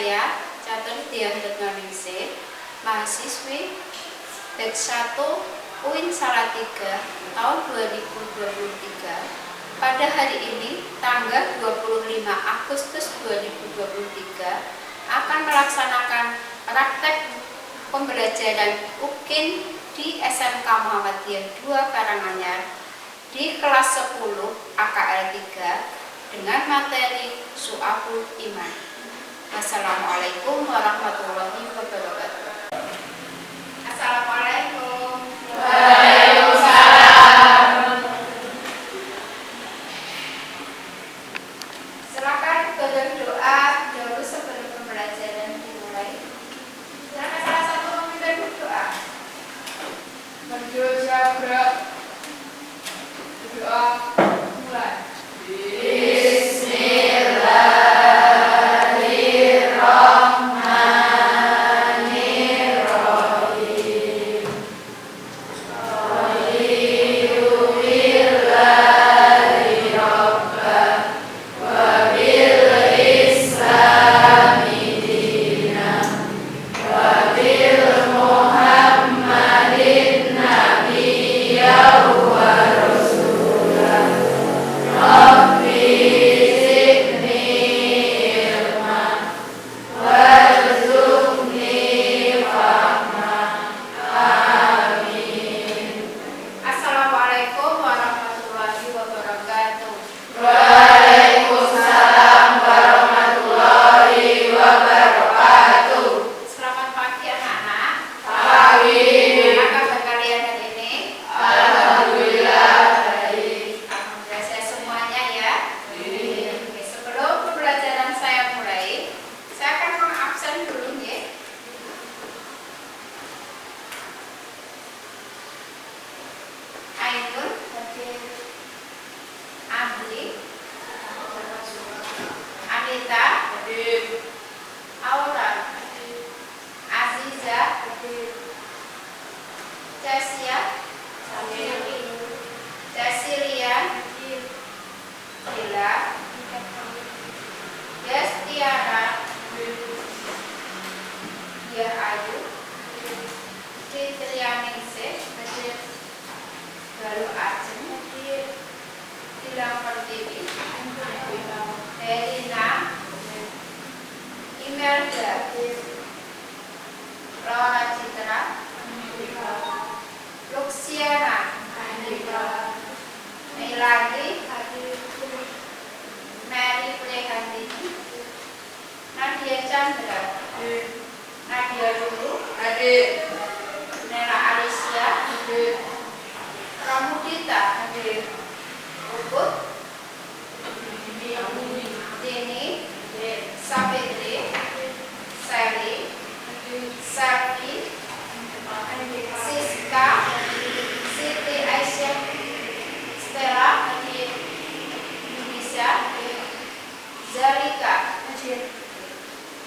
saya Catur Dianretnaningsih, mahasiswi Bek 1 UIN Salatiga tahun 2023. Pada hari ini, tanggal 25 Agustus 2023, akan melaksanakan praktek pembelajaran UKIN di SMK Muhammadiyah 2 Karanganyar di kelas 10 AKL 3 dengan materi Syu'abul Iman. Assalamualaikum warahmatullahi wabarakatuh. Assalamualaikum. Waalaikumsalam. Silakan berdoa dulu sebelum pembelajaran dimulai. Silakan salah satu memimpin berdoa. Berdoa berat. Berdoa mulai.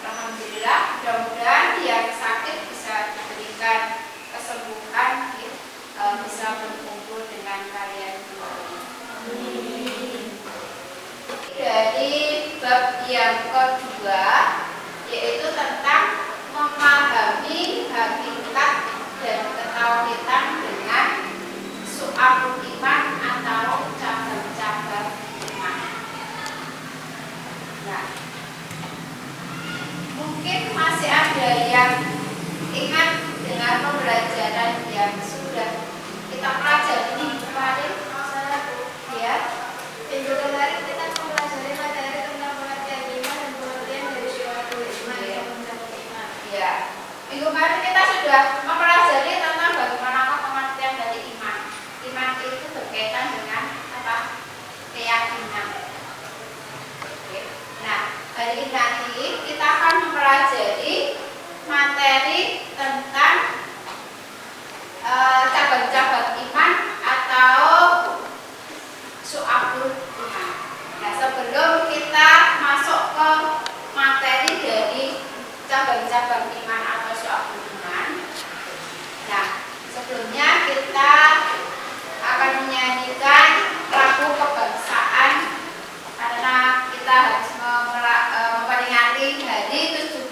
Alhamdulillah, mudah-mudahan yang sakit bisa diberikan kesembuhan, bisa berkumpul dengan kalian kembali. Dari bab yang kedua, yaitu tentang memahami hakikat dan ketauhidan dengan Syu'abul Iman atau cabang-cabang iman. Nah, mungkin masih ada yang ingat dengan pembelajaran yang sudah kita pelajari minggu kemarin, ya. Minggu kemarin kita mempelajari materi tentang pengertian iman dan pengertian dari Syu'abul Iman yang mencakup iman. Ya, minggu kemarin kita sudah mempelajari tentang bagaimana pengertian dari iman. Iman itu berkaitan dengan apa? Keyakinan. Oke. Nah, hari ini nanti kita akan mempelajari materi tentang cabang-cabang iman atau Syu'abul Iman. Nah, sebelum kita masuk ke materi dari cabang-cabang iman atau Syu'abul Iman, nah, sebelumnya kita akan menyanyikan lagu kebangsaan karena kita harus memperingati hari 17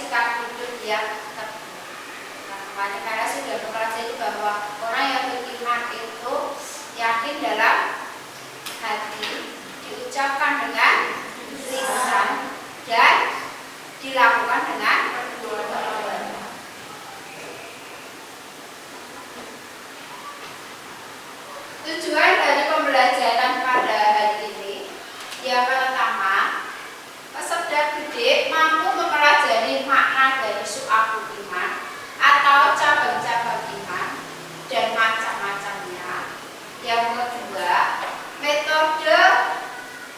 sikap hidup yang teguh. Nah, makanya karena sudah mempelajari bahwa orang yang beriman itu yakin dalam hati, diucapkan dengan lisan, dan dilakukan dengan perbuatan. Tujuan dari pembelajaran pada hari ini yang pertama, peserta didik mampu mempelajari makna dari su'abul iman atau cabang-cabang iman dan macam-macamnya. Yang kedua, metode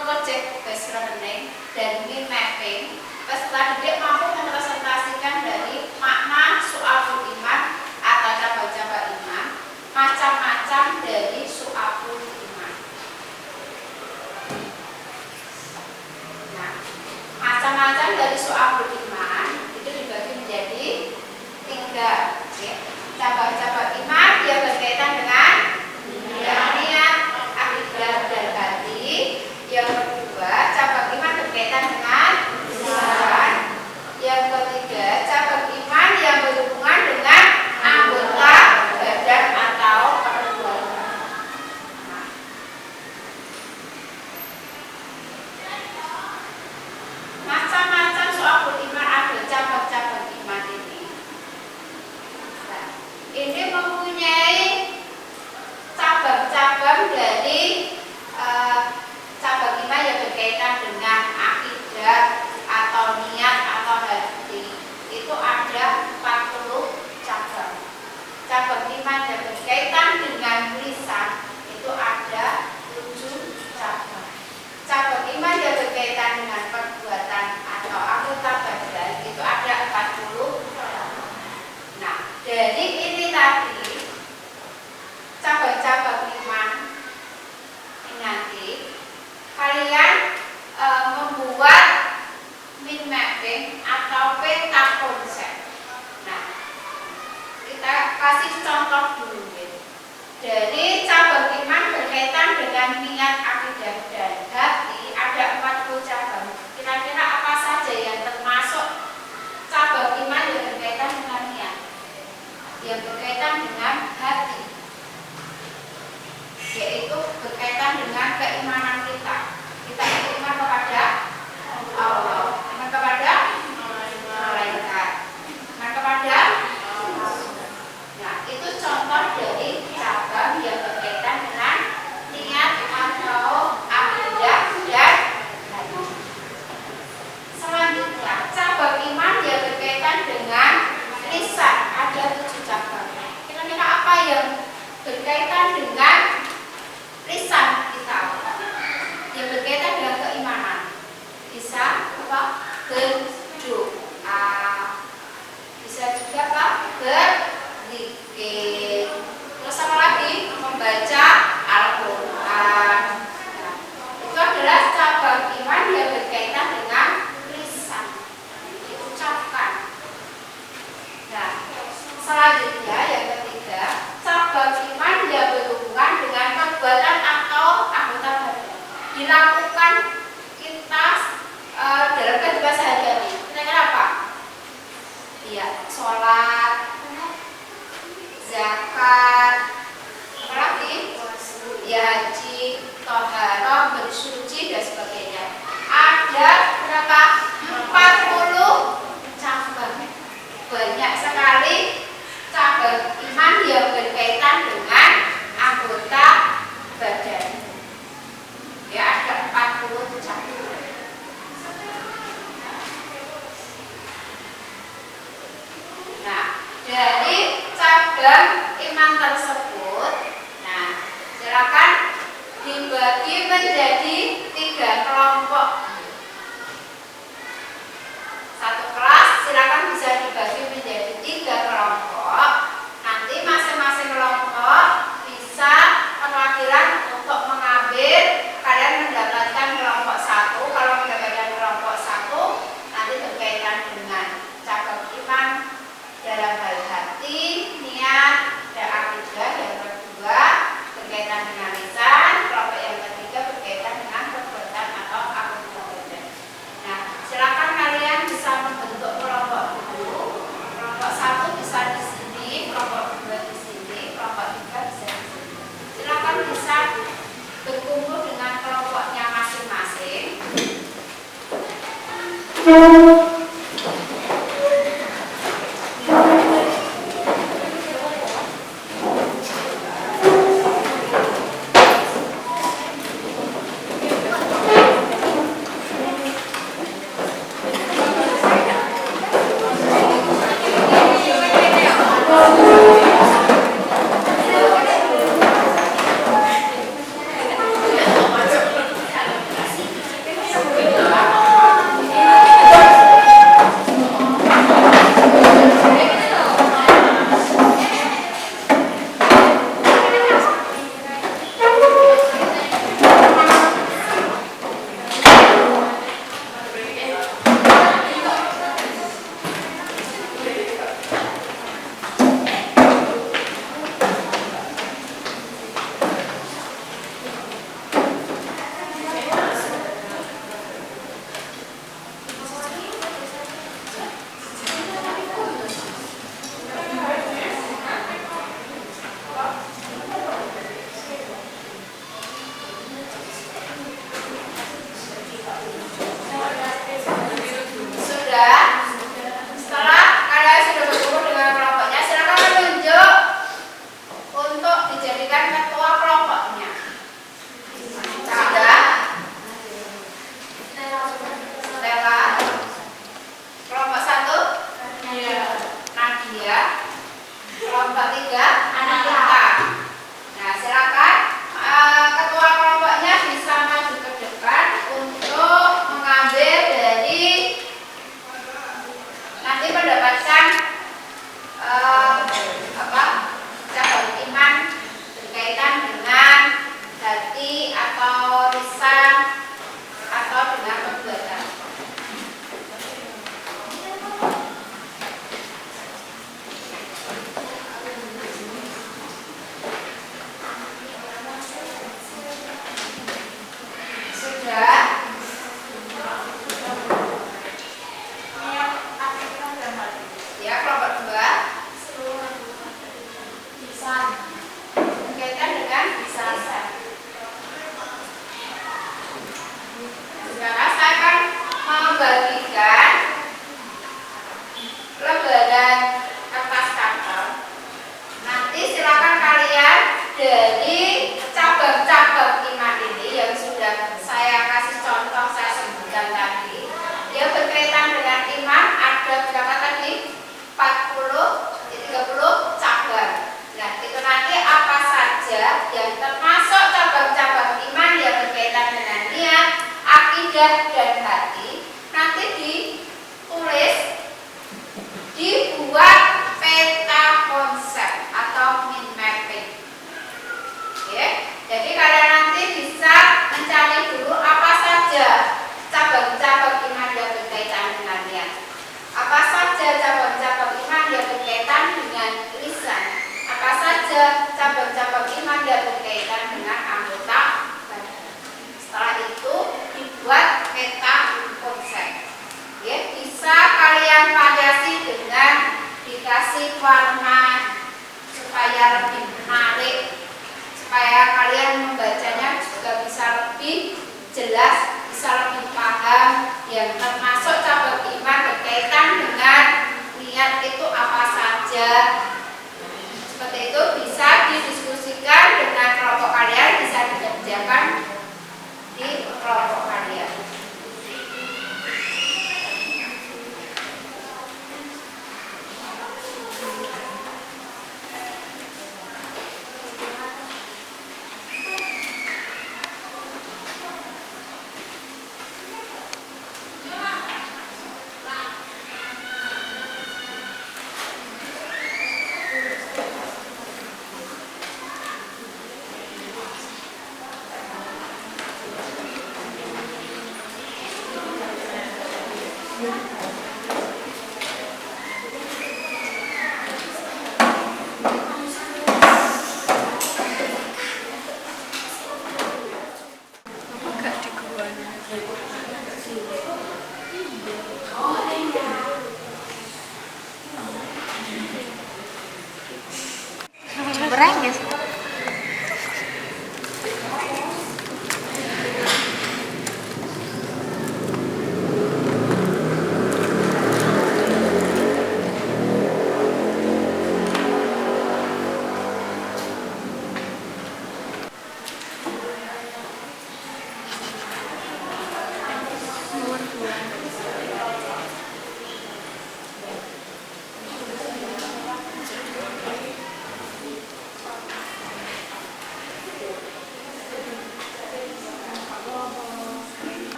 project based learning dan mind mapping. Peserta didik mampu merepresentasikan dari makna su'abul iman atau cabang-cabang iman, macam-macam dari su'abul iman. Nah, macam-macam dari su'abul iman itu dibagi menjadi 3. Cabang-cabang iman yang berkaitan dengan niat, akidah, dan hati. Yang kedua, cabang iman berkaitan dengan lisan. Yang ketiga, cabang iman yang berhubungan dengan anggota badan atau perbuatan. Macam-macam su'abul iman ada cabang-cabang iman ini. Nah, ini mempunyai cabang-cabang dari cabang iman yang berkaitan dengan akidah atau niat atau hati. Itu ada 40 cabang. Cabang iman yang berkaitan dengan lisan itu ada 7 cabang. Cabang iman yang berkaitan dengan perbuatan atau anggota badan itu ada 40. Nah, dari ini tadi cabang-cabang iman ini nanti kalian membuat mind mapping atau peta konsep. Nah, kita kasih contoh dulu ya. Dari cabang iman berkaitan dengan niat, akidah, dan hati ada 40 cabang. Kira-kira apa saja yang termasuk cabang iman yang berkaitan dengan niat, yang berkaitan dengan hati, yaitu berkaitan dengan keimanan kita. Kita beriman kepada Allah, iman kepada malaikat, iman kepada Allah. Nah, itu contoh dari cabang yang berkaitan dengan niat atau akidah dan hati. Selanjutnya, cabang iman yang berkaitan dengan lisan ada 7 cabang. Kira-kira apa yang berkaitan dengan lisan kita? Yang berkaitan dengan keimanan. Bisa apa? Berdoa. Bisa juga apa? Berzikir. Terus apa lagi? Membaca Al-Quran. Nah, itu adalah cabang iman yang berkaitan dengan lisan, diucapkan. Nah, selanjutnya yang ketiga, cabang iman yang berhubungan dengan perbuatan atau anggota badan. Dilakukan kita dalam kehidupan sehari-hari. Kira-kira apa? Iya, sholat, zakat, apa lagi? Ya, haji, toharoh, bersuci, dan sebagainya. Ada berapa? 40 cabang. Banyak sekali cabang iman yang berkaitan dengan anggota badan. Ya, ada 40 cabang. Nah, dari cabang iman tersebut, nah, silakan dibagi menjadi 3 kelompok. Satu kelas silakan bisa dibagi menjadi 3 kelompok. Nanti masing-masing kelompok bisa perwakilan untuk mengambil. Kalian mendapatkan kelompok 1. Kalau mendapatkan kelompok 1, nanti berkaitan dengan cabang iman dalam hal hati, niat, dan akidah. Yang kedua berkaitan dengan lisan. Kelompok yang ketiga berkaitan dengan perbuatan atau anggota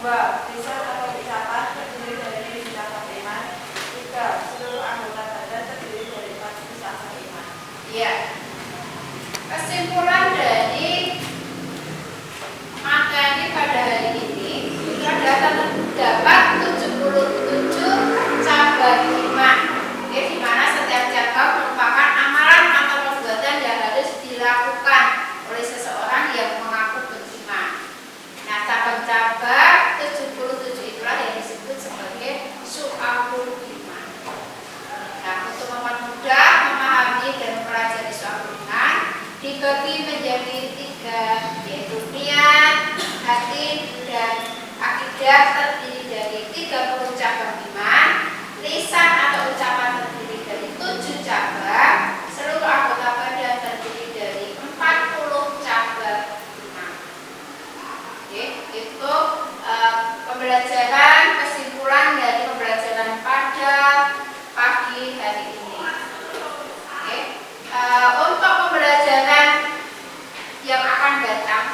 2. Lisan atau ucapan terdiri dari ucapan iman. 3. Seluruh anggota badan terdiri dari 4 jenis asal iman. Ya. Kesimpulan dari materi pada hari ini itu adalah terdapat 77 cabang iman. Oke, di mana setiap cabang merupakan amalan atau perbuatan yang harus dilakukan oleh seseorang yang mengaku beriman. Nah, cabang-cabang 77 itulah yang disebut sebagai syu'abul iman. Nah, untuk mempermudah memahami dan mempelajari syu'abul iman dibagi menjadi 3, yaitu niat, hati, dan akidah terdiri dari 30 cabang iman, lisan atau ucapan terdiri dari 7 cabang, seluruh anggota badan terdiri dari 40 cabang iman. Oke, itu pembelajaran kesimpulan dari pembelajaran pada pagi hari ini. Oke, untuk pembelajaran yang akan datang,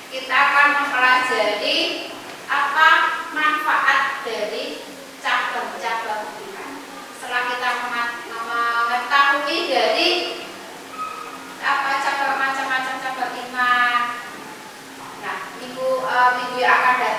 kita akan mempelajari apa manfaat dari cabang-cabang iman. Setelah kita mengetahui dari apa macam-macam cabang iman, nah minggu yang akan datang